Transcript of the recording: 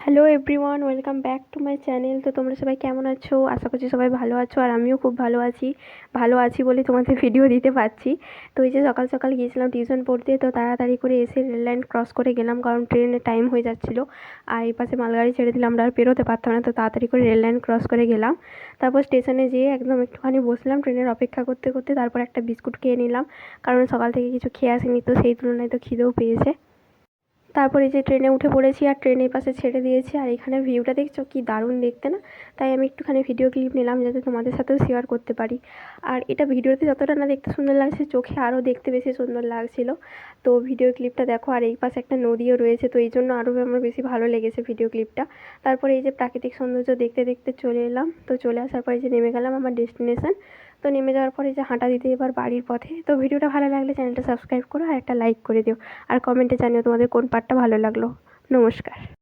Hello everyone, welcome back to my channel. তো তোমরা সবাই কেমন আছো? আশা করছি সবাই ভালো আছো, আর আমিও খুব ভালো আছি বলে তোমাদের ভিডিও দিতে পারছি। তো এই যে সকাল সকাল গিয়েছিলাম টিউশন পড়তে, তো তাড়াতাড়ি করে এসে রেল লাইন ক্রস করে গেলাম, কারণ ট্রেনের টাইম হয়ে যাচ্ছিলো। আর এই পাশে মালগাড়ি ছেড়ে দিলে আমরা আর পেরোতে পারতাম না, তো তাড়াতাড়ি করে রেল লাইন ক্রস করে গেলাম। তারপর স্টেশনে যেয়ে একদম একটুখানি বসলাম ট্রেনের অপেক্ষা করতে করতে। তারপর একটা বিস্কুট খেয়ে নিলাম, কারণ সকাল থেকে কিছু খেয়ে আসিনি, তো সেই তুলনায় তো খিদেও পেয়েছে। তারপর এই যে ট্রেনে উঠে পড়েছি, আর ট্রেনের পাশে ছেড়ে দিয়েছি, আর এখানে ভিউটা দেখছো কি দারুণ দেখতে না? তাই আমি একটুখানি ভিডিও ক্লিপ নিলাম যাতে তোমাদের সাথেও শেয়ার করতে পারি। আর এটা ভিডিওতে যতটা না দেখতে সুন্দর লাগছে, চোখে আরও দেখতে বেশি সুন্দর লাগছিল। তো ভিডিও ক্লিপটা দেখো, আর এই পাশে একটা নদীও রয়েছে, তো এই জন্য আরও আমার বেশি ভালো লেগেছে ভিডিও ক্লিপটা। তারপরে এই যে প্রাকৃতিক সৌন্দর্য দেখতে দেখতে চলে এলাম, তো চলে আসার পরে যে নেমে গেলাম আমার ডেস্টিনেশন। তো নেমে যাওয়ার পরে যে হাঁটা দিতে এবার বাড়ির পথে। তো ভিডিওটা ভালো লাগলে চ্যানেলটা সাবস্ক্রাইব করো আর একটা লাইক করে দিও, আর কমেন্টে জানিও তোমাদের কোন পার্টটা ভালো লাগলো। নমস্কার।